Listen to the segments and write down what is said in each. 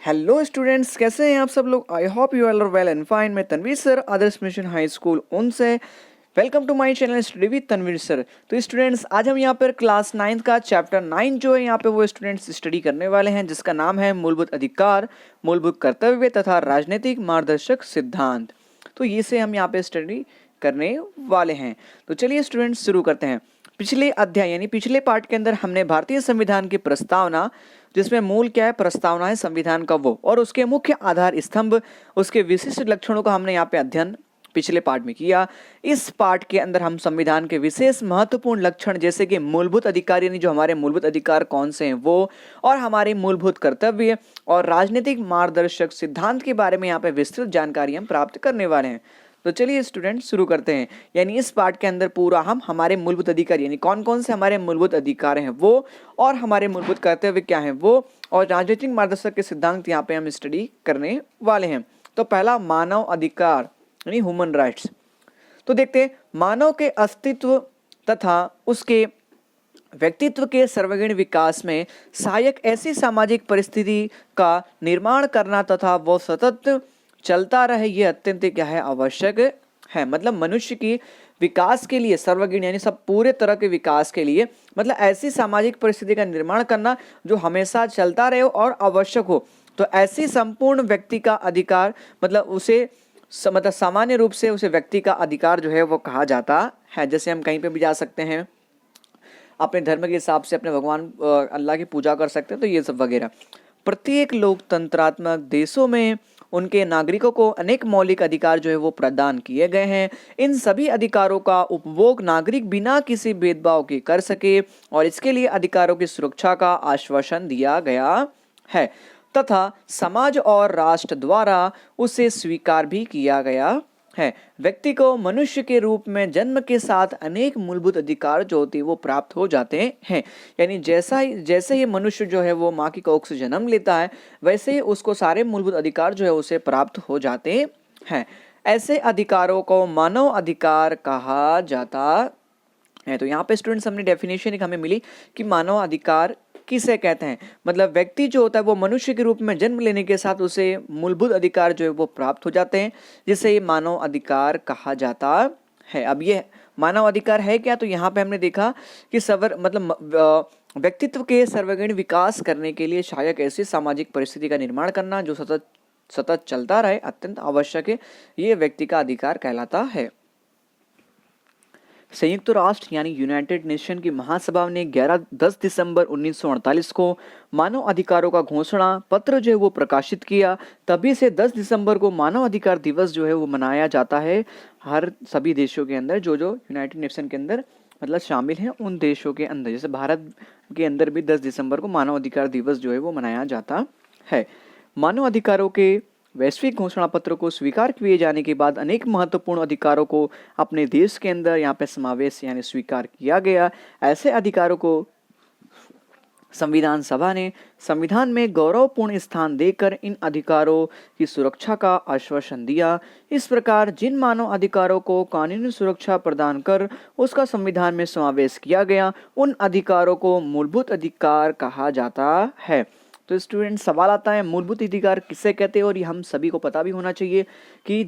Hello students, कैसे हैं आप सब लोग। I hope you are well and fine. मैं Tanveer sir, Adarsh mission high school उनसे। Welcome to my channel study with Tanveer sir. तो स्टूडेंट्स, आज हम यहाँ पर क्लास 9 का चैप्टर 9 जो है यहाँ पे वो स्टूडेंट्स स्टडी करने वाले हैं, जिसका नाम है मूलभूत अधिकार, मूलभूत कर्तव्य तथा राजनीतिक मार्गदर्शक सिद्धांत। तो ये से हम यहाँ पे स्टडी करने वाले हैं। तो चलिए स्टूडेंट्स शुरू करते हैं। पिछले अध्याय यानी पिछले पार्ट के अंदर हमने भारतीय संविधान की प्रस्तावना, जिसमें मूल क्या है, प्रस्तावना है संविधान का वो, और उसके मुख्य आधार स्तंभ, उसके विशिष्ट लक्षणों का हमने यहाँ पे अध्ययन पिछले पार्ट में किया। इस पार्ट के अंदर हम संविधान के विशेष महत्वपूर्ण लक्षण जैसे कि मूलभूत अधिकार यानी जो हमारे मूलभूत अधिकार कौन से हैं वो, और हमारे मूलभूत कर्तव्य और राजनीतिक मार्गदर्शक सिद्धांत के बारे में यहाँ पे विस्तृत जानकारी हम प्राप्त करने वाले हैं। तो चलिए स्टूडेंट शुरू करते हैं। यानी इस पार्ट के अंदर पूरा हम हमारे मूलभूत अधिकार यानी कौन कौन से हमारे मूलभूत अधिकार हैं वो, और हमारे मूलभूत कर्तव्य क्या हैं वो, और राजनीतिक मार्गदर्शक के सिद्धांत यहाँ पे हम स्टडी करने वाले हैं। तो पहला मानव अधिकार यानी ह्यूमन राइट्स। तो देखते हैं, मानव के अस्तित्व तथा उसके व्यक्तित्व के सर्वगीण विकास में सहायक ऐसी सामाजिक परिस्थिति का निर्माण करना तथा वो सतत चलता रहे, ये अत्यंत क्या है, आवश्यक है। मतलब मनुष्य की विकास के लिए सर्वगीण यानी सब पूरे तरह के विकास के लिए मतलब ऐसी सामाजिक परिस्थिति का निर्माण करना जो हमेशा चलता रहे और आवश्यक हो। तो ऐसी संपूर्ण व्यक्ति का अधिकार मतलब उसे मतलब सामान्य रूप से उसे व्यक्ति का अधिकार जो है वो कहा जाता है। जैसे हम कहीं पे भी जा सकते हैं, अपने धर्म के हिसाब से अपने भगवान अल्लाह की पूजा कर सकते हैं, तो ये सब वगैरह। प्रत्येक लोकतंत्रात्मक देशों में उनके नागरिकों को अनेक मौलिक अधिकार जो है वो प्रदान किए गए हैं। इन सभी अधिकारों का उपभोग नागरिक बिना किसी भेदभाव के कर सके, और इसके लिए अधिकारों की सुरक्षा का आश्वासन दिया गया है तथा समाज और राष्ट्र द्वारा उसे स्वीकार भी किया गया है। व्यक्ति को मनुष्य के रूप में जन्म के साथ अनेक मूलभूत अधिकार जो होते हैं वो प्राप्त हो जाते हैं। यानी जैसे ही मनुष्य जो है वो माँ की कोख से जन्म लेता है, वैसे ही उसको सारे मूलभूत अधिकार जो है उसे प्राप्त हो जाते हैं। ऐसे अधिकारों को मानव अधिकार कहा जाता है। तो यहाँ पे स्टूडेंट्स हमने डेफिनेशन एक हमें मिली कि मानव अधिकार किसे कहते हैं। मतलब व्यक्ति जो होता है वो मनुष्य के रूप में जन्म लेने के साथ उसे मूलभूत अधिकार जो है वो प्राप्त हो जाते हैं, जिसे ये मानव अधिकार कहा जाता है। अब ये मानव अधिकार है क्या, तो यहाँ पे हमने देखा कि व्यक्तित्व के सर्वगीण विकास करने के लिए सहायक ऐसी सामाजिक परिस्थिति का निर्माण करना जो सतत चलता रहे अत्यंत आवश्यक है। ये व्यक्ति का अधिकार कहलाता है। संयुक्त राष्ट्र यानी यूनाइटेड नेशन की महासभा ने 10 दिसंबर 1948 को मानव अधिकारों का घोषणा पत्र जो है वो प्रकाशित किया। तभी से 10 दिसंबर को मानव अधिकार दिवस जो है वो मनाया जाता है हर सभी देशों के अंदर, जो यूनाइटेड नेशन के अंदर मतलब शामिल हैं उन देशों के अंदर। जैसे भारत के अंदर भी 10 दिसंबर को मानव अधिकार दिवस जो है वो मनाया जाता है। मानव अधिकारों के वैश्विक घोषणा पत्र को स्वीकार किए जाने के बाद अनेक महत्वपूर्ण अधिकारों को अपने देश के अंदर यहाँ पे समावेश यानी स्वीकार किया गया। ऐसे अधिकारों को संविधान सभा ने संविधान में गौरवपूर्ण स्थान देकर इन अधिकारों की सुरक्षा का आश्वासन दिया। इस प्रकार जिन मानव अधिकारों को कानूनी सुरक्षा प्रदान कर उसका संविधान में समावेश किया गया, उन अधिकारों को मूलभूत अधिकार कहा जाता है। तो स्टूडेंट, सवाल आता है मूलभूत अधिकार किसे कहते हैं, और ये हम सभी को पता भी होना चाहिए कि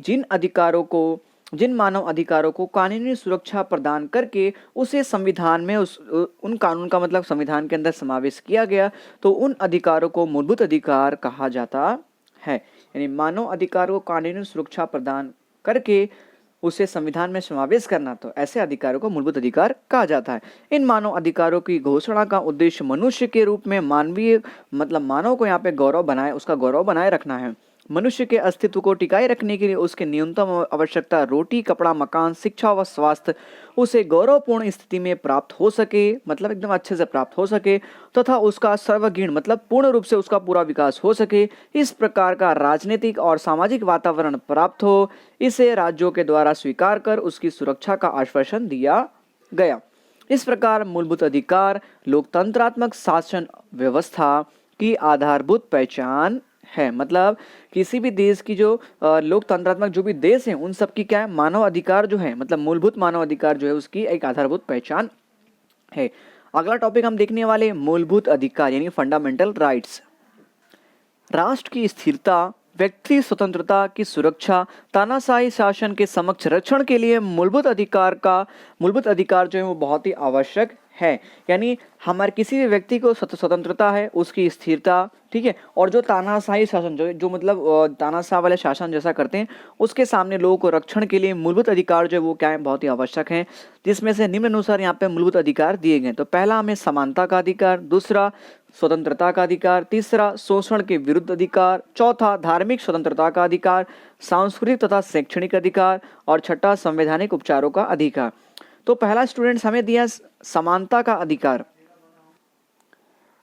जिन मानव अधिकारों को कानूनी सुरक्षा प्रदान करके उसे संविधान में उन कानून का मतलब संविधान के अंदर समावेश किया गया, तो उन अधिकारों को मूलभूत अधिकार कहा जाता है। यानी मानव अधिकारों को कानूनी सुरक्षा प्रदान करके उसे संविधान में समावेश करना, तो ऐसे अधिकारों को मूलभूत अधिकार कहा जाता है। इन मानव अधिकारों की घोषणा का उद्देश्य मनुष्य के रूप में मानव को यहाँ पे उसका गौरव बनाए रखना है। मनुष्य के अस्तित्व को टिकाए रखने के लिए उसके न्यूनतम आवश्यकता रोटी, कपड़ा, मकान, शिक्षा व स्वास्थ्य उसे गौरवपूर्ण स्थिति में प्राप्त हो सके, मतलब एकदम अच्छे से प्राप्त हो सके, तथा उसका सर्वगीण मतलब पूर्ण रूप से उसका पूरा विकास हो सके। इस प्रकार का राजनीतिक और सामाजिक वातावरण प्राप्त हो, इसे राज्यों के द्वारा स्वीकार कर उसकी सुरक्षा का आश्वासन दिया गया। इस प्रकार मूलभूत अधिकार लोकतंत्रात्मक शासन व्यवस्था की आधारभूत पहचान है। मतलब किसी भी देश की जो लोकतंत्रात्मक जो भी देश हैं उन सब की क्या है, मानव अधिकार जो है मतलब मूलभूत मानव अधिकार जो है उसकी एक आधारभूत पहचान है। अगला टॉपिक हम देखने वाले मूलभूत अधिकार यानी फंडामेंटल राइट्स। राष्ट्र की स्थिरता, व्यक्ति स्वतंत्रता की सुरक्षा, तानाशाही शासन के समक्ष रक्षण के लिए मूलभूत अधिकार जो है वो बहुत ही आवश्यक है। यानी हमारे किसी भी व्यक्ति को स्वतंत्रता है, उसकी स्थिरता, ठीक है, और जो तानाशाही शासन जो मतलब तानाशाह वाले शासन जैसा करते हैं, उसके सामने लोगों को रक्षण के लिए मूलभूत अधिकार जो है वो क्या है, बहुत ही आवश्यक है। जिसमें से निम्न अनुसार यहाँ पे मूलभूत अधिकार दिए गए। तो पहला हमें समानता का अधिकार, दूसरा स्वतंत्रता का अधिकार, तीसरा शोषण के विरुद्ध अधिकार, चौथा धार्मिक स्वतंत्रता का अधिकार, सांस्कृतिक तथा शैक्षणिक अधिकार, और छठा संवैधानिक उपचारों का अधिकार। तो पहला स्टूडेंट्स हमें दिया समानता का अधिकार।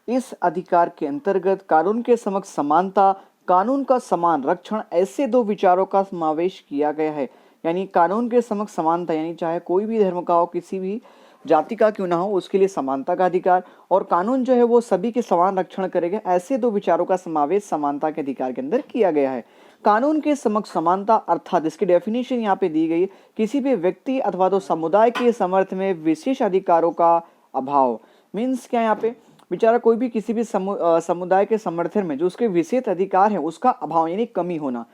इस अधिकार के अंतर्गत कानून के समक्ष समानता, कानून का समान रक्षण, ऐसे दो विचारों का समावेश किया गया है। यानी कानून के समक्ष समानता, यानी चाहे कोई भी धर्म का हो, किसी भी जाति का क्यों ना हो, उसके लिए समानता का अधिकार, और कानून जो है वो सभी के समान रक्षण करेगा। ऐसे दो विचारों का समावेश समानता के अधिकार के अंदर किया गया है। कानून के समक्ष समानता अर्थात इसकी डेफिनेशन यहाँ पे दी गई, किसी भी व्यक्ति अथवा तो समुदाय के समर्थ में विशेष अधिकारों का अभाव। मीन्स क्या यहाँ पे बेचारा कोई भी किसी भी समुदाय के समर्थन में जो उसके विशेष अधिकार है उसका अभाव यानी कमी होना।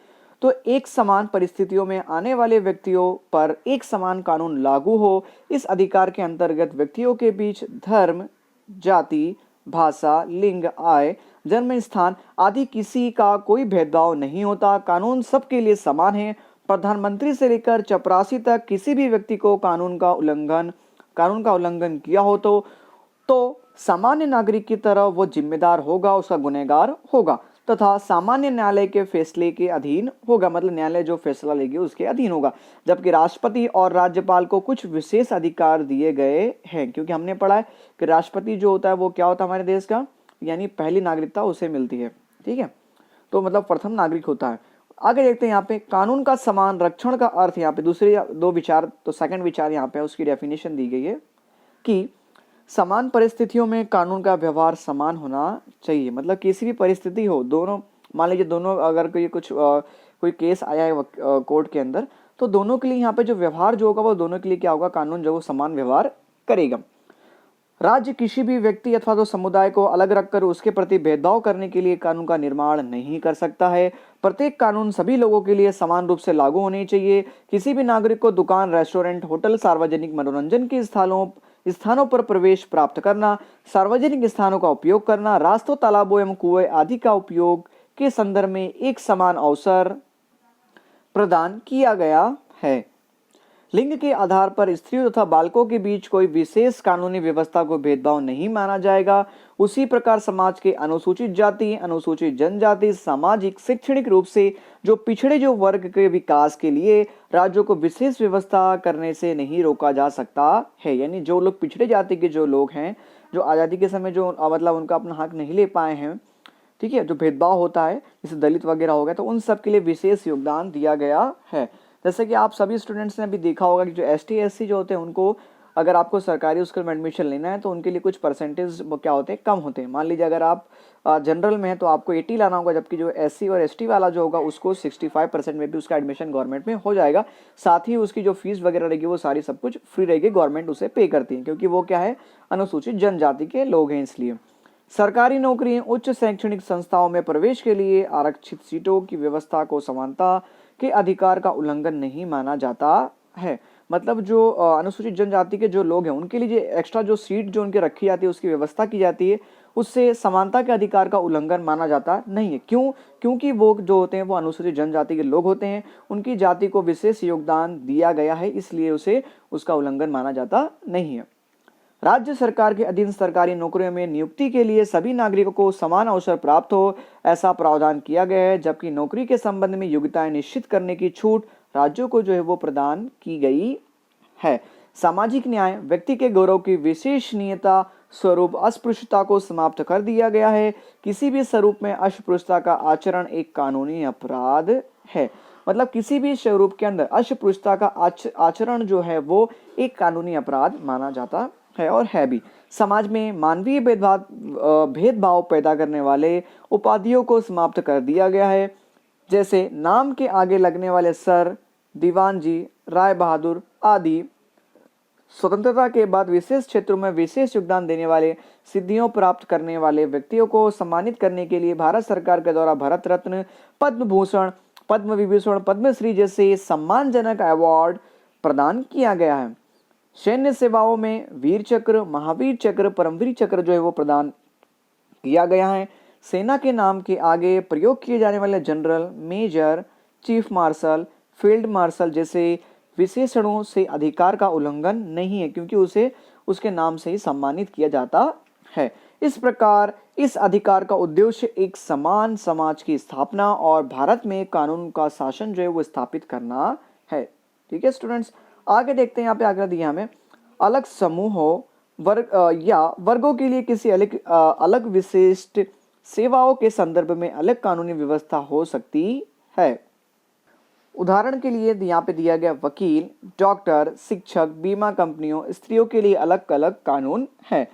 तो एक समान परिस्थितियों में आने वाले व्यक्तियों पर एक समान कानून लागू हो। इस अधिकार के अंतर्गत व्यक्तियों के बीच धर्म, जाति, भाषा, लिंग, आय, जन्म स्थान आदि किसी का कोई भेदभाव नहीं होता। कानून सबके लिए समान है। प्रधानमंत्री से लेकर चपरासी तक किसी भी व्यक्ति को कानून का उल्लंघन किया हो तो सामान्य नागरिक की तरह वो जिम्मेदार होगा, उसका गुनहगार होगा तथा सामान्य न्यायालय के फैसले के अधीन होगा। मतलब न्यायालय जो फैसला लेगी उसके अधीन होगा। जबकि राष्ट्रपति और राज्यपाल को कुछ विशेष अधिकार दिए गए हैं, क्योंकि हमने पढ़ा है कि राष्ट्रपति जो होता है वो क्या होता है हमारे देश का, यानी पहली नागरिकता उसे मिलती है, ठीक है, तो मतलब प्रथम नागरिक होता है। आगे देखते हैं यहाँ पे कानून का समान रक्षण का अर्थ। यहाँ पे दूसरे दो विचार, तो सेकंड विचार यहाँ पे उसकी डेफिनेशन दी गई है कि समान परिस्थितियों में कानून का व्यवहार समान होना चाहिए। मतलब किसी भी परिस्थिति हो, दोनों मान लीजिए दोनों अगर कोई केस आया है कोर्ट के अंदर, तो दोनों के लिए यहाँ पे जो व्यवहार जो होगा वो दोनों के लिए क्या होगा, कानून जो वो समान व्यवहार करेगा। राज्य किसी भी व्यक्ति अथवा तो समुदाय को अलग रखकर उसके प्रति भेदभाव करने के लिए कानून का निर्माण नहीं कर सकता है। प्रत्येक कानून सभी लोगों के लिए समान रूप से लागू होने चाहिए। किसी भी नागरिक को दुकान, रेस्टोरेंट, होटल, सार्वजनिक मनोरंजन के स्थानों पर प्रवेश प्राप्त करना, सार्वजनिक स्थानों का उपयोग करना, रास्तों, तालाबों एवं कुएं आदि का उपयोग के संदर्भ में एक समान अवसर प्रदान किया गया है। लिंग के आधार पर स्त्रियों तथा बालकों के बीच कोई विशेष कानूनी व्यवस्था को भेदभाव नहीं माना जाएगा। उसी प्रकार समाज के अनुसूचित जाति, अनुसूचित जनजाति, सामाजिक, शैक्षणिक रूप से जो पिछड़े जो वर्ग के विकास के लिए राज्यों को विशेष व्यवस्था करने से नहीं रोका जा सकता है। यानी जो लोग पिछड़े जाति के जो लोग हैं, जो आज़ादी के समय जो मतलब उनका अपना हक नहीं ले पाए हैं, ठीक है, जो भेदभाव होता है जैसे दलित वगैरह हो गया, तो उन सब के लिए विशेष योगदान दिया गया है। जैसे कि आप सभी स्टूडेंट्स ने भी देखा होगा कि जो ST SC जो होते हैं उनको अगर आपको सरकारी स्कूल में एडमिशन लेना है तो उनके लिए कुछ परसेंटेज क्या होते हैं, कम होते हैं। मान लीजिए अगर आप जनरल में है तो आपको 80 लाना होगा, जबकि जो SC और ST वाला जो होगा उसको 65% में भी उसका एडमिशन गवर्नमेंट में हो जाएगा। साथ ही उसकी जो फीस वगैरह रहेगी वो सारी सब कुछ फ्री रहेगी, गवर्नमेंट उसे पे करती है, क्योंकि वो क्या है, अनुसूचित जनजाति के लोग हैं। इसलिए सरकारी नौकरी, उच्च शैक्षणिक संस्थाओं में प्रवेश के लिए आरक्षित सीटों की व्यवस्था को समानता के अधिकार का उल्लंघन नहीं माना जाता है। मतलब जो अनुसूचित जनजाति के जो लोग हैं उनके लिए एक्स्ट्रा जो सीट जो उनके रखी जाती है उसकी व्यवस्था की जाती है, उससे समानता के अधिकार का उल्लंघन माना जाता नहीं है। क्यों? क्योंकि वो जो होते हैं वो अनुसूचित जनजाति के लोग होते हैं, उनकी जाति को विशेष योगदान दिया गया है, इसलिए उसे उसका उल्लंघन माना जाता नहीं है। राज्य सरकार के अधीन सरकारी नौकरियों में नियुक्ति के लिए सभी नागरिकों को समान अवसर प्राप्त हो, ऐसा प्रावधान किया गया है। जबकि नौकरी के संबंध में योग्यताएं निश्चित करने की छूट राज्यों को जो है वो प्रदान की गई है। सामाजिक न्याय, व्यक्ति के गौरव की विशेषणीयता स्वरूप अस्पृश्यता को समाप्त कर दिया गया है। किसी भी स्वरूप में अस्पृश्यता का आचरण एक कानूनी अपराध है। मतलब किसी भी स्वरूप के अंदर अस्पृश्यता का आचरण जो है वो एक कानूनी अपराध माना जाता है और है भी। समाज में मानवीय भेदभाव पैदा करने वाले उपाधियों को समाप्त कर दिया गया है, जैसे नाम के आगे लगने वाले सर, दीवान जी, राय बहादुर आदि स्वतंत्रता के बाद विशेष क्षेत्रों में विशेष योगदान देने वाले, सिद्धियों प्राप्त करने वाले व्यक्तियों को सम्मानित करने के लिए भारत सरकार के द्वारा भारत रत्न, पद्म भूषण, पद्म विभूषण, पद्मश्री जैसे सम्मानजनक अवार्ड प्रदान किया गया है। सैन्य सेवाओं में वीर चक्र, महावीर चक्र, परमवीर चक्र जो है वो प्रदान किया गया है। सेना के नाम के आगे प्रयोग किए जाने वाले general, major, chief marshal, field marshal जैसे विशेषणों से अधिकार का उल्लंघन नहीं है, क्योंकि उसे उसके नाम से ही सम्मानित किया जाता है। इस प्रकार इस अधिकार का उद्देश्य एक समान समाज की स्थापना और भारत में कानून का शासन जो है वो स्थापित करना है। ठीक है स्टूडेंट्स, आगे देखते हैं। यहाँ पे आगे दिया हमें अलग समूहों, वर्ग या वर्गों के लिए किसी अलग विशिष्ट सेवाओं के संदर्भ में अलग कानूनी व्यवस्था हो सकती है। उदाहरण के लिए यहाँ पे दिया गया वकील, डॉक्टर, शिक्षक, बीमा कंपनियों, स्त्रियों के लिए अलग अलग कानून है।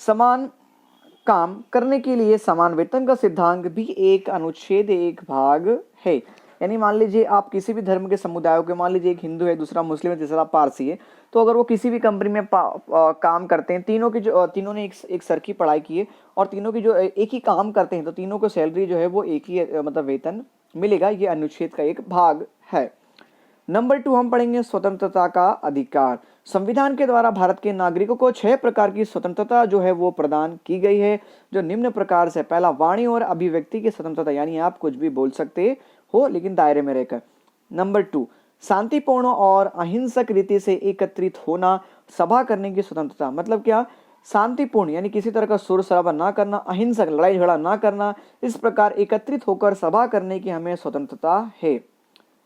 समान काम करने के लिए समान वेतन का सिद्धांत भी एक अनुच्छेद एक भाग है। यानी मान लीजिए आप किसी भी धर्म के समुदायों के, मान लीजिए एक हिंदू है, दूसरा मुस्लिम है, तीसरा पारसी है, तो अगर वो किसी भी कंपनी में काम करते हैं, तीनों ने एक सर की पढ़ाई की है और तीनों की जो एक ही काम करते हैं, तो तीनों को सैलरी जो है वो एक ही मतलब वेतन मिलेगा। ये अनुच्छेद का एक भाग है। नंबर 2 हम पढ़ेंगे स्वतंत्रता का अधिकार। संविधान के द्वारा भारत के नागरिकों को 6 प्रकार की स्वतंत्रता जो है वो प्रदान की गई है, जो निम्न प्रकार से। पहला, वाणी और अभिव्यक्ति की स्वतंत्रता, यानी आप कुछ भी बोल सकते हो लेकिन दायरे में रहकर। नंबर 2, शांतिपूर्ण और अहिंसक रीति से एकत्रित होना, सभा करने की स्वतंत्रता। मतलब क्या? शांतिपूर्ण यानी किसी तरह का शोर शराबा ना करना, अहिंसक लड़ाई झगड़ा ना करना, इस प्रकार एकत्रित होकर सभा करने की हमें स्वतंत्रता है।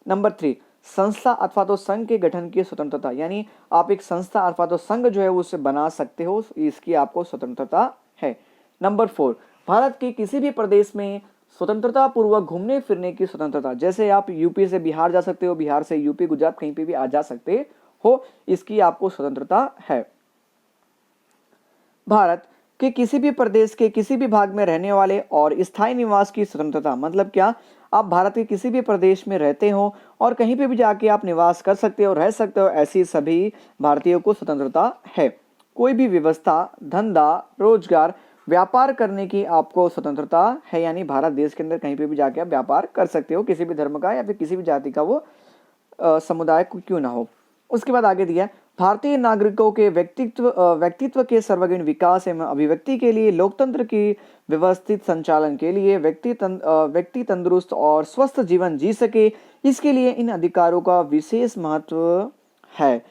नंबर 3, संस्था अथवा तो संघ के गठन की स्वतंत्रता, यानी आप एक संस्था अथवा तो संघ जो है उसे बना सकते हो, इसकी आपको स्वतंत्रता है। नंबर 4, भारत के किसी भी प्रदेश में स्वतंत्रता पूर्वक घूमने फिरने की स्वतंत्रता, जैसे आप यूपी से बिहार जा सकते हो, बिहार से यूपी, गुजरात कहीं पे भी आ जा सकते हो, इसकी आपको स्वतंत्रता है। भारत के किसी भी प्रदेश के किसी भी भाग में रहने वाले और स्थायी निवास की स्वतंत्रता, मतलब क्या? आप भारत के किसी भी प्रदेश में रहते हो और कहीं पे भी जाके आप निवास कर सकते हो, रह सकते हो, ऐसी सभी भारतीयों को स्वतंत्रता है। कोई भी व्यवस्था, धंधा, रोजगार, व्यापार करने की आपको स्वतंत्रता है, यानी भारत देश के अंदर कहीं पे भी जाके आप व्यापार कर सकते हो, किसी भी धर्म का या फिर किसी भी जाति का वो समुदाय क्यों ना हो। उसके बाद आगे दिया, भारतीय नागरिकों के व्यक्तित्व के सर्वांगीण विकास एवं अभिव्यक्ति के लिए, लोकतंत्र की व्यवस्थित संचालन के लिए, व्यक्ति तंदुरुस्त और स्वस्थ जीवन जी सके, इसके लिए इन अधिकारों का विशेष महत्व है।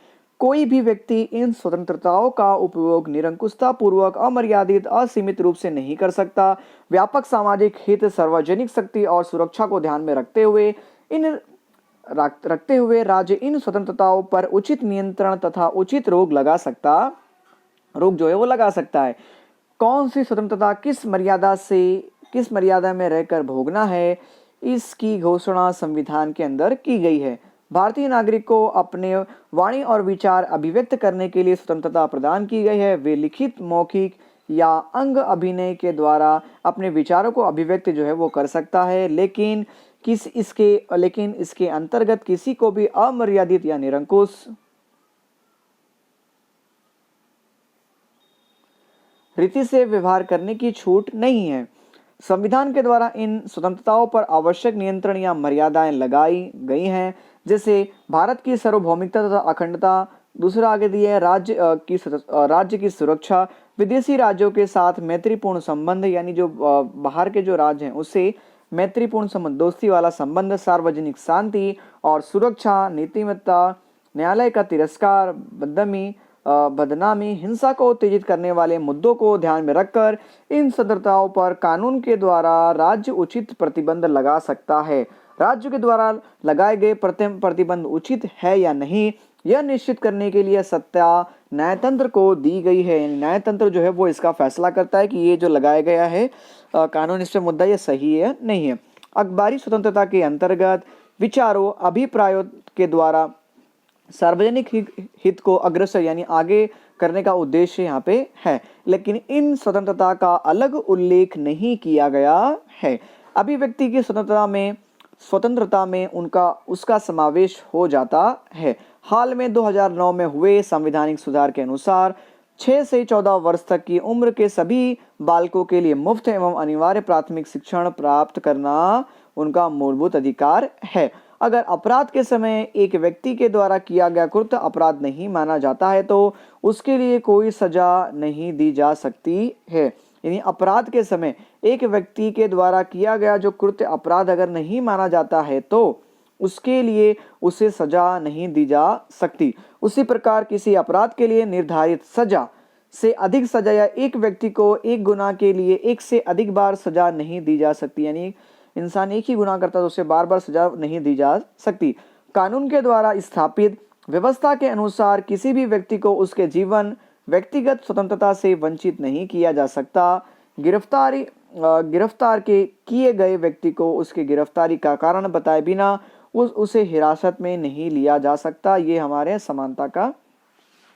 कोई भी व्यक्ति इन स्वतंत्रताओं का उपयोग निरंकुशता पूर्वक, अमर्यादित, असीमित रूप से नहीं कर सकता। व्यापक सामाजिक हित, सार्वजनिक शक्ति और सुरक्षा को ध्यान में रखते हुए राज्य इन स्वतंत्रताओं पर उचित नियंत्रण तथा उचित रोक लगा सकता है। कौन सी स्वतंत्रता किस मर्यादा में रहकर भोगना है, इसकी घोषणा संविधान के अंदर की गई है। भारतीय नागरिक को अपने वाणी और विचार अभिव्यक्त करने के लिए स्वतंत्रता प्रदान की गई है। वे लिखित, मौखिक या अंग अभिनय के द्वारा अपने विचारों को अभिव्यक्त जो है वो कर सकता है, लेकिन इसके अंतर्गत किसी को भी अमर्यादित या निरंकुश रीति से व्यवहार करने की छूट नहीं है। संविधान के द्वारा इन स्वतंत्रताओं पर आवश्यक नियंत्रण या मर्यादाएं लगाई गई हैं, जैसे भारत की सार्वभौमिकता तथा अखंडता। दूसरा आगे दिया है, राज्य की सुरक्षा, विदेशी राज्यों के साथ मैत्रीपूर्ण संबंध, यानी जो बाहर के जो राज्य हैं उससे मैत्रीपूर्ण संबंध, दोस्ती वाला संबंध, सार्वजनिक शांति और सुरक्षा, नीतिमत्ता, न्यायालय का तिरस्कार, बदनामी, हिंसा को उत्तेजित करने वाले मुद्दों को ध्यान में रखकर इन स्वतंत्रताओं पर कानून के द्वारा राज्य उचित प्रतिबंध लगा सकता है। राज्य के द्वारा लगाए गए प्रतिबंध उचित है या नहीं, यह निश्चित करने के लिए सत्ता न्यायतंत्र को दी गई है। न्यायतंत्र जो है वो इसका फैसला करता है कि ये जो लगाया गया है कानून, इस पे मुद्दा ये सही है नहीं है। अखबारी स्वतंत्रता के अंतर्गत विचारों, अभिप्रायों के द्वारा सार्वजनिक हित को अग्रसर यानी आगे करने का उद्देश्य यहाँ पे है, लेकिन इन स्वतंत्रता का अलग उल्लेख नहीं किया गया है। अभिव्यक्ति की स्वतंत्रता में उसका समावेश हो जाता है। हाल में 2009 में हुए संवैधानिक सुधार के अनुसार 6 से 14 वर्ष तक की उम्र के सभी बालकों के लिए मुफ्त एवं अनिवार्य प्राथमिक शिक्षण प्राप्त करना उनका मूलभूत अधिकार है। अगर अपराध के समय एक व्यक्ति के द्वारा किया गया कृत्य अपराध नहीं माना जाता है तो उसके लिए कोई सजा नहीं दी जा सकती है। यानी अपराध के समय एक व्यक्ति के द्वारा किया गया जो कृत्य अपराध अगर नहीं माना जाता है तो उसके लिए उसे सजा नहीं दी जा सकती। उसी प्रकार किसी अपराध के लिए निर्धारित सजा से अधिक सजा या एक व्यक्ति को एक गुनाह के लिए एक से अधिक बार सजा नहीं दी जा सकती। यानी इंसान एक ही गुनाह करता है तो उसे बार बार सजा नहीं दी जा सकती। कानून के द्वारा स्थापित व्यवस्था के अनुसार किसी भी व्यक्ति को उसके जीवन व्यक्तिगत स्वतंत्रता से वंचित नहीं किया जा सकता। गिरफ्तार के किए गए व्यक्ति को उसकी गिरफ्तारी का कारण बताए बिना उसे हिरासत में नहीं लिया जा सकता। ये हमारे समानता का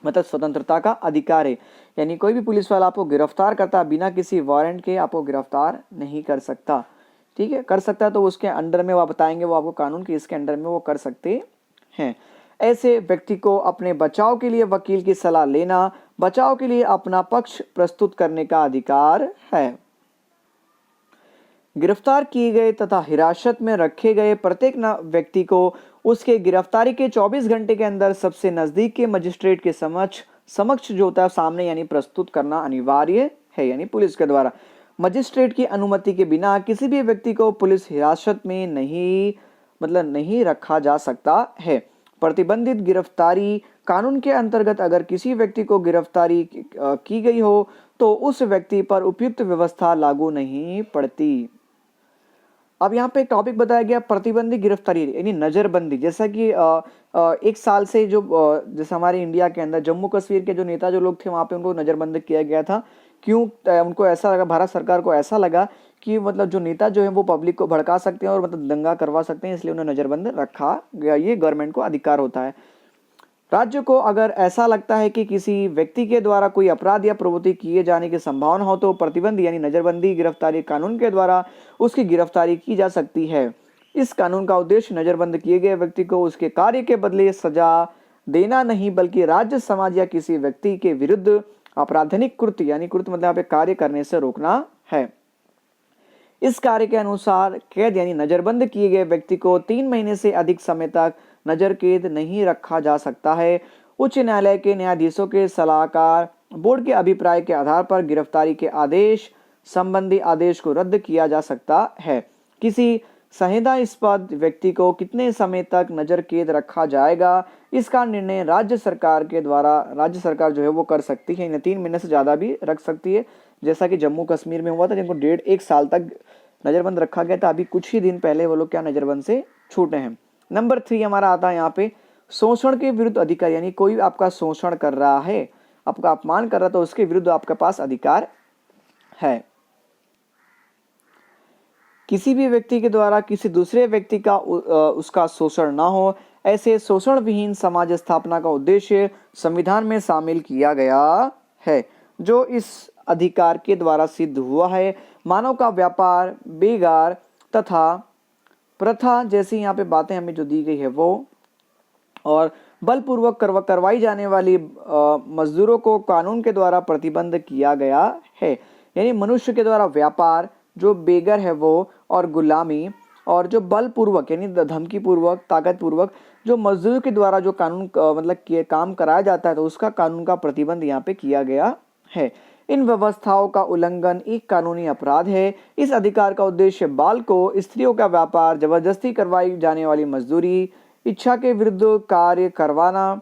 मतलब स्वतंत्रता का अधिकार है। यानी कोई भी पुलिस वाला आपको गिरफ्तार करता बिना किसी वारंट के आपको गिरफ्तार नहीं कर सकता। ठीक है, कर सकता है तो उसके अंडर में वो बताएंगे, वो आपको कानून के इसके अंडर में वो कर सकते हैं। ऐसे व्यक्ति को अपने बचाव के लिए वकील की सलाह लेना, बचाव के लिए अपना पक्ष प्रस्तुत करने का अधिकार है। गिरफ्तार किए गए तथा हिरासत में रखे गए प्रत्येक व्यक्ति को उसके गिरफ्तारी के 24 घंटे के अंदर सबसे नजदीक के मजिस्ट्रेट के समक्ष जो होता है सामने यानी प्रस्तुत करना अनिवार्य है। यानी पुलिस के द्वारा मजिस्ट्रेट की अनुमति के बिना किसी भी व्यक्ति को पुलिस हिरासत में नहीं रखा जा सकता है। प्रतिबंधित गिरफ्तारी कानून के अंतर्गत अगर किसी व्यक्ति को गिरफ्तारी की गई हो तो उस व्यक्ति पर उपयुक्त व्यवस्था लागू नहीं पड़ती। अब यहाँ पे एक टॉपिक बताया गया प्रतिबंधित गिरफ्तारी यानी नजरबंदी। जैसा कि एक साल से जो जैसे हमारे इंडिया के अंदर जम्मू कश्मीर के जो नेता जो लोग थे वहाँ पे उनको नजरबंद किया गया था। क्यों? उनको ऐसा लगा, भारत सरकार को ऐसा लगा कि मतलब जो नेता जो है वो पब्लिक को भड़का सकते हैं और मतलब दंगा करवा सकते हैं, इसलिए उन्हें नजरबंद रखा गया। ये गवर्नमेंट को अधिकार होता है। राज्य को अगर ऐसा लगता है कि किसी व्यक्ति के द्वारा कोई अपराध या प्रवृत्ति किए जाने की संभावना हो तो प्रतिबंध यानी नजरबंदी गिरफ्तारी कानून के द्वारा उसकी गिरफ्तारी की जा सकती है। इस कानून का उद्देश्य नजरबंद किए गए व्यक्ति को उसके कार्य के बदले सजा देना नहीं बल्कि राज्य समाज या किसी व्यक्ति के विरुद्ध आपराधिक कृत्य यानी कृत्य मतलब यहाँ पे कार्य करने से रोकना है। इस कार्य के अनुसार कैद यानी नजरबंद किए गए व्यक्ति को 3 महीने से अधिक समय तक नजर कैद नहीं रखा जा सकता है। उच्च न्यायालय के न्यायाधीशों के सलाहकार बोर्ड के अभिप्राय के आधार पर गिरफ्तारी के आदेश संबंधी आदेश को रद्द किया जा सकता है। किसी संदेहास्पद व्यक्ति को कितने समय तक नजर कैद रखा जाएगा इसका निर्णय राज्य सरकार जो है वो कर सकती है। 3 महीने से ज्यादा भी रख सकती है, जैसा कि जम्मू कश्मीर में हुआ था जिनको 1.5 साल तक नजरबंद रखा गया था। अभी कुछ ही दिन पहले वो लोग क्या नजरबंद से छूटे हैं। नंबर 3 हमारा आता है यहाँ पे शोषण के विरुद्ध अधिकार। यानी कोई आपका शोषण कर रहा है, आपका अपमान कर रहा है तो उसके विरुद्ध आपके पास अधिकार है। किसी भी व्यक्ति के द्वारा किसी दूसरे व्यक्ति का उसका शोषण ना हो, ऐसे शोषण विहीन समाज स्थापना का उद्देश्य संविधान में शामिल किया गया है, जो इस अधिकार के द्वारा सिद्ध हुआ है। मानव का व्यापार, बेगार तथा प्रथा जैसी यहाँ पे बातें हमें जो दी गई है वो, और बलपूर्वक करवाई जाने वाली मजदूरों को कानून के द्वारा प्रतिबंध किया गया है। यानी मनुष्य के द्वारा व्यापार, जो बेगर है वो, और गुलामी, और जो बलपूर्वक यानी धमकी पूर्वक ताकत पूर्वक जो मजदूर के द्वारा जो कानून काम कराया जाता है तो उसका कानून का प्रतिबंध यहाँ पे किया गया है। इन व्यवस्थाओं का उल्लंघन एक कानूनी अपराध है। इस अधिकार का उद्देश्य बाल को, स्त्रियों का व्यापार, जबरदस्ती करवाई जाने वाली मजदूरी, इच्छा के विरुद्ध कार्य करवाना,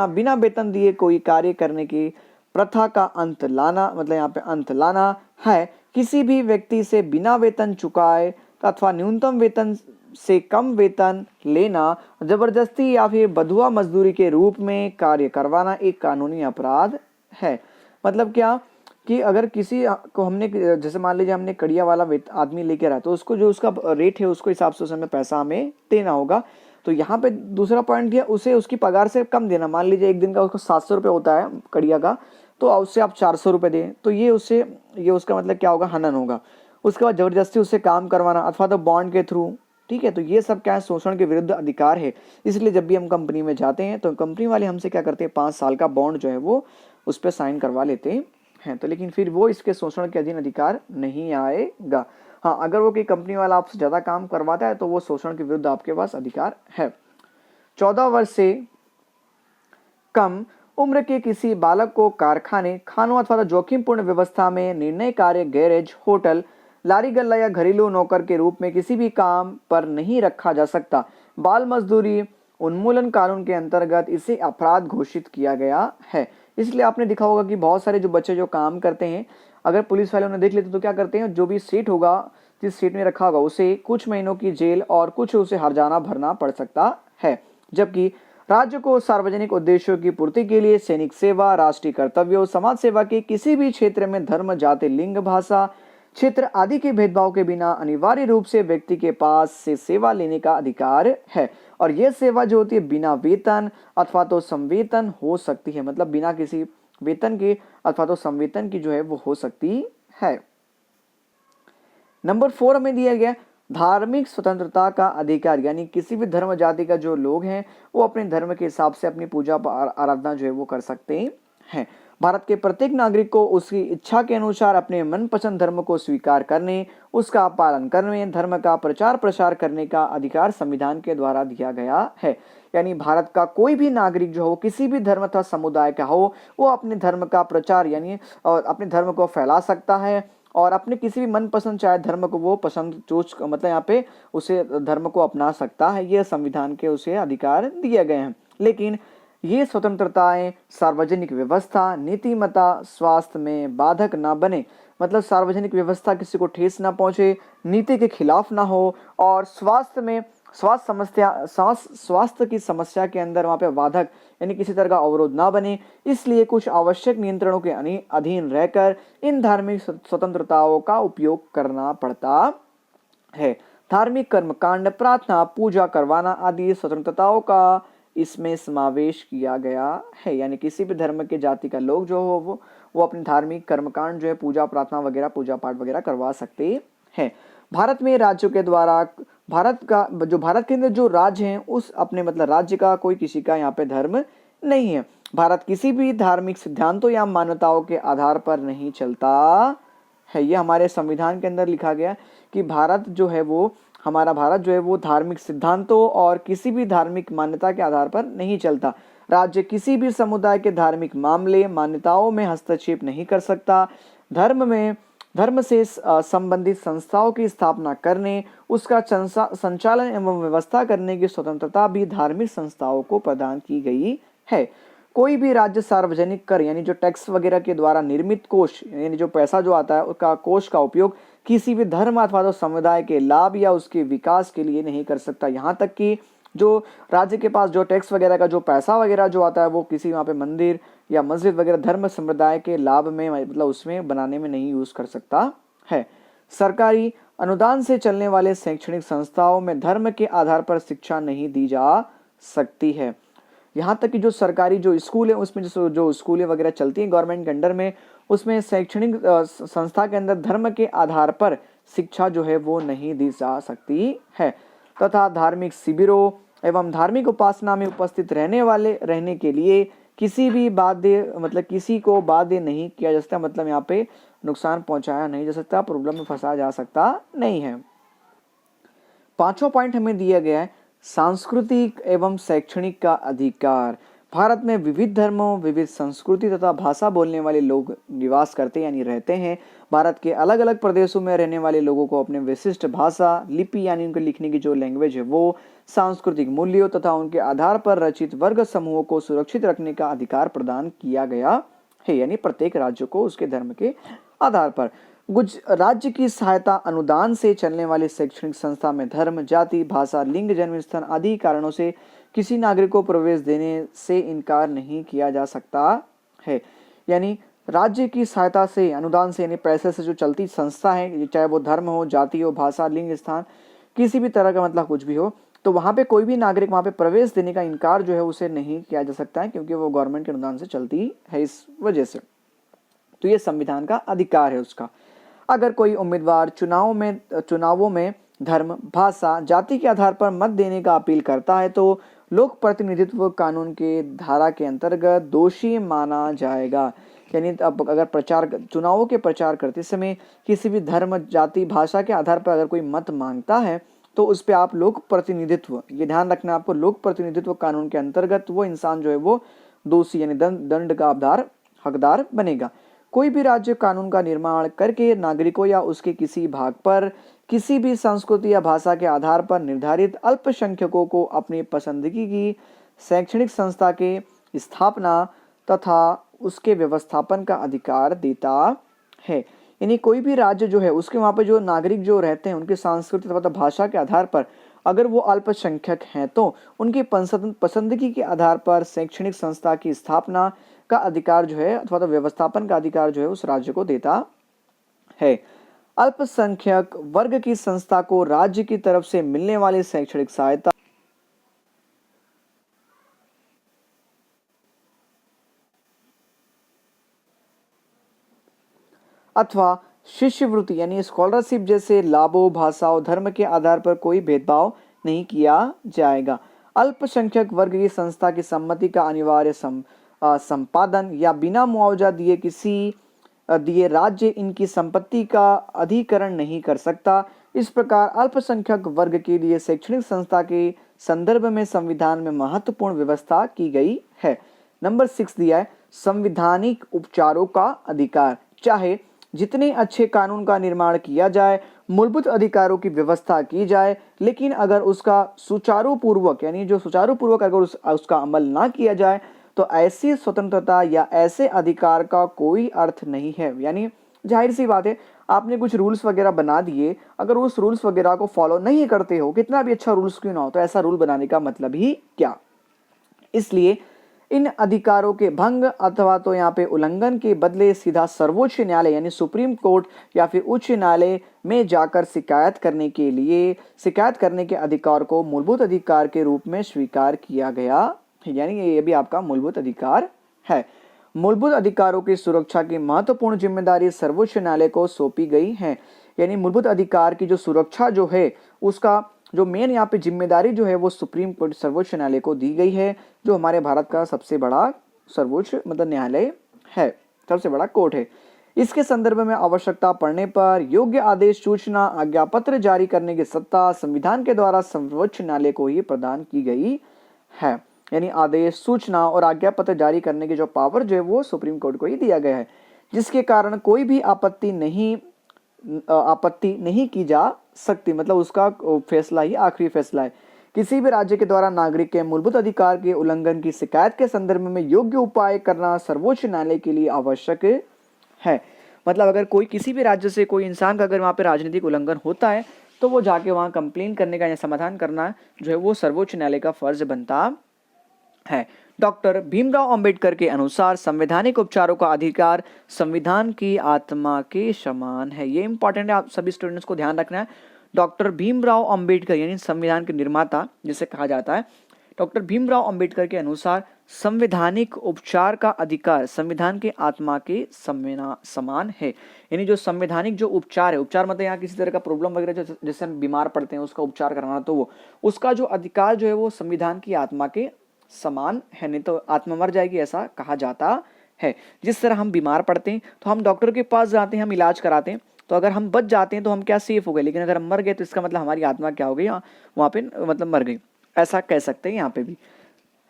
बिना वेतन दिए कोई कार्य करने की प्रथा का अंत लाना, मतलब यहाँ पे अंत लाना है। किसी भी व्यक्ति से बिना वेतन चुकाए अथवा न्यूनतम वेतन से कम वेतन लेना, जबरदस्ती या फिर बधुआ मजदूरी के रूप में कार्य करवाना एक कानूनी अपराध है। मतलब क्या कि अगर किसी को हमने, जैसे मान लीजिए हमने कड़िया वाला आदमी लेके रहा तो उसको जो उसका रेट है उसको हिसाब से हमें पैसा हमें देना होगा। तो यहाँ पे दूसरा पॉइंट दिया, उसे उसकी पगार से कम देना। मान लीजिए एक दिन का उसको 700 रुपये होता है कड़िया का, तो उससे आप 400 रुपये दें तो ये उसका मतलब क्या होगा, हनन होगा। उसके बाद जबरदस्ती उससे काम करवाना अथवा तो बॉन्ड के थ्रू, ठीक है। तो ये सब क्या है, शोषण के विरुद्ध अधिकार है। इसलिए जब भी हम कंपनी में जाते हैं तो कंपनी वाले हमसे क्या करते हैं, 5 साल का बॉन्ड जो है वो उस पर साइन करवा लेते हैं। तो लेकिन फिर वो इसके शोषण के अधीन अधिकार नहीं आएगा। हाँ, अगर वो कोई कंपनी वाला आपसे ज़्यादा काम करवाता है तो वो शोषण के विरुद्ध आपके पास अधिकार है। 14 वर्ष से कम उम्र के किसी बालक को कारखाने, खानों अथवा जोखिमपूर्ण व्यवस्था में निर्णय कार्य, गैरेज, होटल, लारी गल्ला या घरेलू नौकर के रूप में किसी भी काम पर नहीं रखा जा सकता। बाल मजदूरी उन्मूलन कानून के अंतर्गत इसे अपराध घोषित किया गया है। इसलिए आपने देखा होगा कि बहुत सारे जो बच्चे जो काम करते हैं, अगर पुलिस वाले उन्हें देख लेते तो क्या करते हैं, जो भी सीट होगा, जिस सीट में रखा होगा उसे कुछ महीनों की जेल और कुछ उसे हर्जाना भरना पड़ सकता है। जबकि राज्य को सार्वजनिक उद्देश्यों की पूर्ति के लिए सैनिक सेवा, राष्ट्रीय कर्तव्यों, समाज सेवा के किसी भी क्षेत्र में धर्म, जाति, लिंग, भाषा, क्षेत्र आदि के भेदभाव के बिना अनिवार्य रूप से व्यक्ति के पास से सेवा लेने का अधिकार है। और यह सेवा जो होती है बिना वेतन अथवा तो संवेतन हो सकती है, मतलब बिना किसी वेतन के अथवा तो संवेतन की जो है वो हो सकती है। नंबर 4 हमें दिया गया धार्मिक स्वतंत्रता का अधिकार, यानी किसी भी धर्म जाति का जो लोग हैं वो अपने धर्म के हिसाब से अपनी पूजा आराधना जो है वो कर सकते हैं। भारत के प्रत्येक नागरिक को उसकी इच्छा के अनुसार अपने मनपसंद धर्म को स्वीकार करने, उसका पालन करने, धर्म का प्रचार प्रसार करने का अधिकार संविधान के द्वारा दिया गया है। यानी भारत का कोई भी नागरिक जो हो, किसी भी धर्म अथवा समुदाय का हो, वो अपने धर्म का प्रचार यानी अपने धर्म को फैला सकता है और अपने किसी भी मनपसंद चाहे धर्म को वो पसंद चूज मतलब यहाँ पे उसे धर्म को अपना सकता है। ये संविधान के उसे अधिकार दिए गए हैं। लेकिन ये स्वतंत्रताएं सार्वजनिक व्यवस्था, नीतिमत्ता, स्वास्थ्य में बाधक ना बने, मतलब सार्वजनिक व्यवस्था किसी को ठेस ना पहुंचे, नीति के खिलाफ ना हो और स्वास्थ्य की समस्या के अंदर वहां पे बाधक यानी किसी तरह का अवरोध ना बने। इसलिए कुछ आवश्यक नियंत्रणों के अधीन रहकर इन धार्मिक स्वतंत्रताओं का उपयोग करना पड़ता है। धार्मिक कर्मकांड, प्रार्थना, पूजा करवाना आदि स्वतंत्रताओं का इसमें समावेश किया गया है। यानी किसी भी धर्म के जाति का लोग जो हो वो अपने धार्मिक कर्मकांड जो है पूजा प्रार्थना वगैरह, पूजा पाठ वगैरह करवा सकते हैं। भारत में राज्यों के द्वारा भारत के अंदर जो राज्य हैं उस अपने मतलब राज्य का कोई किसी का यहाँ पे धर्म नहीं है। भारत किसी भी धार्मिक सिद्धांतों या मान्यताओं के आधार पर नहीं चलता है। ये हमारे संविधान के अंदर लिखा गया कि भारत जो है वो हमारा भारत जो है वो धार्मिक सिद्धांतों और किसी भी धार्मिक मान्यता के आधार पर नहीं चलता। राज्य किसी भी समुदाय के धार्मिक मामले मान्यताओं में हस्तक्षेप नहीं कर सकता। धर्म से संबंधित संस्थाओं की स्थापना करने, उसका संचालन एवं व्यवस्था करने की स्वतंत्रता भी धार्मिक संस्थाओं को प्रदान की गई है। कोई भी राज्य सार्वजनिक कर यानी जो टैक्स वगैरह के द्वारा निर्मित कोष यानी जो पैसा जो आता है उसका कोष का उपयोग किसी भी धर्म अथवा तो समुदाय के लाभ या उसके विकास के लिए नहीं कर सकता। यहाँ तक कि जो राज्य के पास जो टैक्स वगैरह का जो पैसा वगैरह जो आता है वो किसी वहाँ पे मंदिर या मस्जिद वगैरह धर्म संप्रदाय के लाभ में मतलब उसमें बनाने में नहीं यूज कर सकता है। सरकारी अनुदान से चलने वाले शैक्षणिक संस्थाओं में धर्म के आधार पर शिक्षा नहीं दी जा सकती है। यहाँ तक कि जो सरकारी जो स्कूल है उसमें जो स्कूलें वगैरह चलती हैं गवर्नमेंट के अंडर में, उसमें शैक्षणिक संस्था के अंदर धर्म के आधार पर शिक्षा जो है वो नहीं दी जा सकती है। तथा धार्मिक शिविरों एवं धार्मिक उपासना में उपस्थित रहने के लिए किसी को बाध्य नहीं किया जा सकता, मतलब यहाँ पे नुकसान पहुंचाया नहीं जा सकता, प्रॉब्लम में फंसाया जा सकता नहीं है। 5वां पॉइंट हमें दिया गया है सांस्कृतिक एवं शैक्षणिक का अधिकार। भारत में विविध धर्मों, विविध संस्कृति तथा भाषा बोलने वाले लोग निवास करते यानी रहते हैं। भारत के अलग अलग प्रदेशों में रहने वाले लोगों को अपने विशिष्ट भाषा, लिपि यानी उनके लिखने की जो लैंग्वेज है वो, सांस्कृतिक मूल्यों तथा उनके आधार पर रचित वर्ग समूहों को सुरक्षित रखने का अधिकार प्रदान किया गया है। यानी प्रत्येक राज्य को उसके धर्म के आधार पर राज्य की सहायता अनुदान से चलने वाली शैक्षणिक संस्था में धर्म, जाति, भाषा, लिंग, जन्म स्थान आदि कारणों से किसी नागरिक को प्रवेश देने से इनकार नहीं किया जा सकता है। यानी राज्य की सहायता से, अनुदान से यानी पैसे से जो चलती संस्था है, चाहे वो धर्म हो, जाति हो, भाषा, लिंग स्थान, किसी भी तरह का मतलब कुछ भी हो, तो वहाँ पे कोई भी नागरिक वहाँ पे प्रवेश देने का इनकार जो है उसे नहीं किया जा सकता है, क्योंकि वो गवर्नमेंट के अनुदान से चलती है इस वजह से। तो ये संविधान का अधिकार है उसका। अगर कोई उम्मीदवार चुनावों में धर्म, भाषा, जाति के आधार पर मत देने का अपील करता है तो लोक प्रतिनिधित्व कानून के धारा के अंतर्गत दोषी माना जाएगा। यानी अब अगर चुनावों के प्रचार करते समय किसी भी धर्म, जाति, भाषा के आधार पर अगर कोई मत मांगता है तो उस पे आप लोक प्रतिनिधित्व, ये ध्यान रखना आपको, लोक प्रतिनिधित्व कानून के अंतर्गत वो इंसान जो है वो दोषी यानी दंड का हकदार बनेगा। कोई भी राज्य कानून का निर्माण करके नागरिकों या उसके किसी भाग पर किसी भी संस्कृति या भाषा के आधार पर निर्धारित अल्पसंख्यकों को अपनी पसंदगी की शैक्षणिक संस्था के स्थापना तथा उसके व्यवस्थापन का अधिकार देता है। यानी कोई भी राज्य जो है उसके वहाँ पे जो नागरिक जो रहते हैं उनकी सांस्कृतिक तथा भाषा के आधार पर अगर वो अल्पसंख्यक हैं तो उनकी पसंदगी के आधार पर शैक्षणिक संस्था की स्थापना का अधिकार जो है अथवा तो व्यवस्थापन का अधिकार जो है उस राज्य को देता है। अल्पसंख्यक वर्ग की संस्था को राज्य की तरफ से मिलने वाली शैक्षणिक सहायता अथवा शिष्यवृत्ति यानी स्कॉलरशिप जैसे लाभों, भाषाओं, धर्म के आधार पर कोई भेदभाव नहीं किया जाएगा। अल्पसंख्यक वर्ग की संस्था की सम्मति का अनिवार्य संपादन या बिना मुआवजा दिए राज्य इनकी संपत्ति का अधिकरण नहीं कर सकता। इस प्रकार अल्पसंख्यक वर्ग के लिए शैक्षणिक संस्था के संदर्भ में संविधान में महत्वपूर्ण व्यवस्था की गई है। नंबर 6 दिया है संवैधानिक उपचारों का अधिकार। चाहे जितने अच्छे कानून का निर्माण किया जाए, मूलभूत अधिकारों की व्यवस्था की जाए, लेकिन अगर उसका सुचारू पूर्वक यानी जो सुचारू पूर्वक अगर उसका अमल ना किया जाए तो ऐसी स्वतंत्रता या ऐसे अधिकार का कोई अर्थ नहीं है। यानी जाहिर सी बात है, आपने कुछ रूल्स वगैरह बना दिए, अगर उस रूल्स वगैरह को फॉलो नहीं करते हो, कितना भी अच्छा रूल्स क्यों ना हो, तो ऐसा रूल बनाने का मतलब ही क्या। इसलिए इन अधिकारों के भंग अथवा तो यहाँ पे उल्लंघन के बदले सीधा सर्वोच्च न्यायालय यानी सुप्रीम कोर्ट या फिर उच्च न्यायालय में जाकर शिकायत करने के अधिकार को मूलभूत अधिकार के रूप में स्वीकार किया गया। यानी ये भी आपका मूलभूत अधिकार है। मूलभूत अधिकारों की सुरक्षा की महत्वपूर्ण जिम्मेदारी सर्वोच्च न्यायालय को सौंपी गई है। यानी मूलभूत अधिकार की जो सुरक्षा जो है उसका जो मेन यहाँ पे जिम्मेदारी जो है वो सुप्रीम कोर्ट सर्वोच्च न्यायालय को दी गई है, जो हमारे भारत का सबसे बड़ा सर्वोच्च न्यायालय है, सबसे बड़ा कोर्ट है। इसके संदर्भ में आवश्यकता पड़ने पर योग्य आदेश, सूचना, आज्ञापत्र जारी करने की सत्ता संविधान के द्वारा सर्वोच्च न्यायालय को ही प्रदान की गई है। यानी आदेश, सूचना और आज्ञा पत्र जारी करने की जो पावर जो है वो सुप्रीम कोर्ट को ही दिया गया है, जिसके कारण कोई भी आपत्ति नहीं की जा सकती। मतलब उसका फैसला ही आखिरी फैसला है। किसी भी राज्य के द्वारा नागरिक के मूलभूत अधिकार के उल्लंघन की शिकायत के संदर्भ में योग्य उपाय करना सर्वोच्च न्यायालय के लिए आवश्यक है। मतलब अगर कोई किसी भी राज्य से कोई इंसान का अगर वहाँ पे राजनीतिक उल्लंघन होता है तो वो जाके वहाँ कंप्लेन करने का या समाधान करना जो है वो सर्वोच्च न्यायालय का फर्ज बनता है। डॉक्टर भीमराव अंबेडकर के अनुसार संवैधानिक उपचारों का अधिकार संविधान की आत्मा के समान है। ये इंपॉर्टेंट है, आप सभी स्टूडेंट्स को ध्यान रखना है। डॉक्टर भीमराव अंबेडकर यानी संविधान के निर्माता जिसे कहा जाता है, डॉक्टर भीमराव अंबेडकर के अनुसार संवैधानिक उपचार का अधिकार संविधान के आत्मा के समान है। यानी जो संवैधानिक जो उपचार है, उपचार मतलब यहाँ किसी तरह का प्रॉब्लम वगैरह जैसे हम बीमार पड़ते हैं उसका उपचार कराना, तो वो उसका जो अधिकार जो है वो संविधान की आत्मा के समान है। नहीं तो आत्मा मर जाएगी ऐसा कहा जाता है। जिस तरह हम बीमार पड़ते हैं तो हम डॉक्टर के पास जाते हैं, हम इलाज कराते हैं, तो अगर हम बच जाते हैं तो हम क्या सेफ हो गए, लेकिन अगर हम मर गए तो इसका मतलब हमारी आत्मा क्या हो गई, वहां पे मतलब मर गई, ऐसा कह सकते हैं यहाँ पे भी।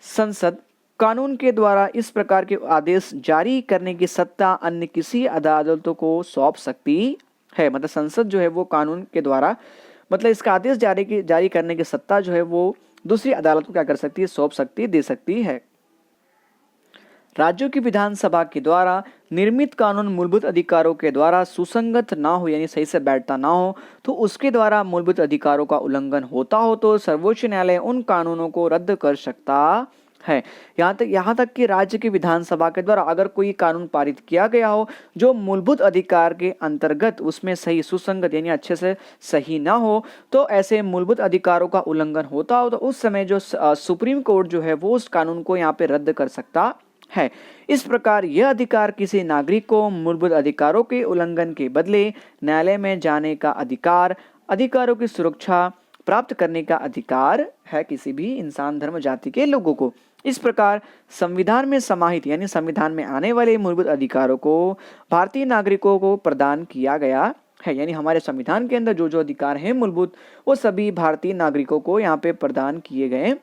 संसद कानून के द्वारा इस प्रकार के आदेश जारी करने की सत्ता अन्य किसी अदालतों को सौंप सकती है। मतलब संसद जो है वो कानून के द्वारा मतलब इसका आदेश जारी करने की सत्ता जो है वो दूसरी अदालत को क्या कर सकती है, सौंप सकती है, दे सकती है। राज्यों की विधानसभा के द्वारा निर्मित कानून मूलभूत अधिकारों के द्वारा सुसंगत ना हो यानी सही से बैठता ना हो तो उसके द्वारा मूलभूत अधिकारों का उल्लंघन होता हो तो सर्वोच्च न्यायालय उन कानूनों को रद्द कर सकता है। यहाँ तक कि राज्य की विधानसभा के द्वारा अगर कोई कानून पारित किया गया हो जो मूलभूत अधिकार के अंतर्गत उसमें सही सुसंगत यानी अच्छे से सही ना हो, तो ऐसे मूलभूत अधिकारों का उल्लंघन होता हो तो उस समय जो सुप्रीम कोर्ट जो है वो उस कानून को यहाँ पे रद्द कर सकता है। इस प्रकार यह अधिकार किसी नागरिक को मूलभूत अधिकारों के उल्लंघन के बदले न्यायालय में जाने का अधिकार, अधिकारों की सुरक्षा प्राप्त करने का अधिकार है किसी भी इंसान, धर्म, जाति के लोगों को। इस प्रकार संविधान में समाहित यानी संविधान में आने वाले मूलभूत अधिकारों को भारतीय नागरिकों को प्रदान किया गया है। यानी हमारे संविधान के अंदर जो जो अधिकार हैं मूलभूत, वो सभी भारतीय नागरिकों को यहाँ पे प्रदान किए गए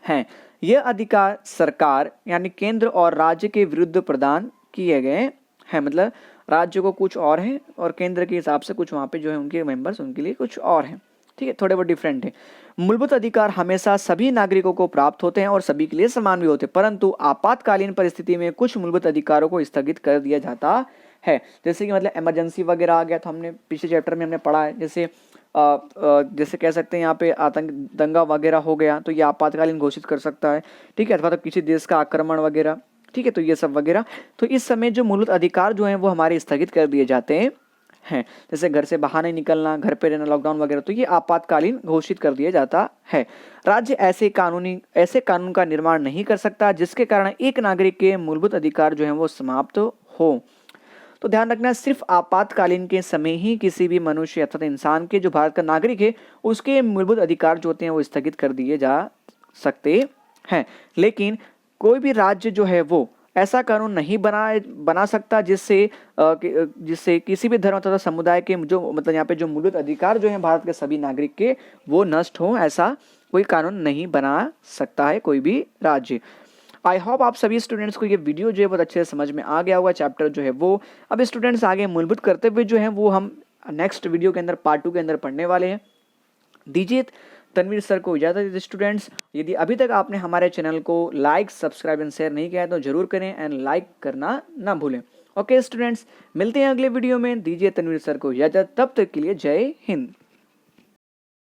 हैं। यह अधिकार सरकार यानी केंद्र और राज्य के विरुद्ध प्रदान किए गए हैं। मतलब राज्य को कुछ और है और केंद्र के हिसाब से कुछ वहाँ पे जो है उनके मेंबर्स उनके लिए कुछ और हैं। ठीक है, थोड़े बहुत डिफरेंट है। मूलभूत अधिकार हमेशा सभी नागरिकों को प्राप्त होते हैं और सभी के लिए समान भी होते हैं, परंतु आपातकालीन परिस्थिति में कुछ मूलभूत अधिकारों को स्थगित कर दिया जाता है। जैसे कि मतलब इमरजेंसी वगैरह आ गया, तो हमने पिछले चैप्टर में हमने पढ़ा है। जैसे कह सकते हैं यहाँ पे आतंक दंगा वगैरह हो गया तो ये आपातकालीन घोषित कर सकता है। ठीक है, अथवा तो किसी देश का आक्रमण वगैरह। ठीक है, तो ये सब वगैरह, तो इस समय जो मूलभूत अधिकार जो हैं वो हमारे स्थगित कर दिए जाते हैं। जैसे घर से बाहर नहीं निकलना, घर पे रहना, लॉकडाउन वगैरह, तो ये आपातकालीन घोषित कर दिया जाता है। राज्य ऐसे कानून का निर्माण नहीं कर सकता जिसके कारण एक नागरिक के मूलभूत अधिकार जो है वो समाप्त हो। तो ध्यान रखना, सिर्फ आपातकालीन के समय ही किसी भी मनुष्य अर्थात इंसान के जो भारत का नागरिक है उसके मूलभूत अधिकार जो होते हैं वो स्थगित कर दिए जा सकते हैं। लेकिन कोई भी राज्य जो है वो ऐसा कानून नहीं बना सकता जिससे किसी भी धर्म तथा समुदाय के जो मतलब यहाँ पे जो मूलभूत अधिकार जो हैं भारत के सभी नागरिक के वो नष्ट हो, ऐसा कोई कानून नहीं बना सकता है कोई भी राज्य। आई होप आप सभी स्टूडेंट्स को ये वीडियो जो है बहुत अच्छे से समझ में आ गया होगा। चैप्टर जो है वो अब स्टूडेंट्स आगे मूलभूत करते हुए जो है वो हम नेक्स्ट वीडियो के अंदर पार्ट 2 के अंदर पढ़ने वाले हैं। दीजिए तनवीर सर को इजाज़त। स्टूडेंट्स, यदि अभी तक आपने हमारे चैनल को लाइक, सब्सक्राइब एंड शेयर नहीं किया है तो जरूर करें एंड लाइक करना ना भूलें। ओके स्टूडेंट्स, मिलते हैं अगले वीडियो में। दीजिए तनवीर सर को इजाज़त, तब तक के लिए जय हिंद।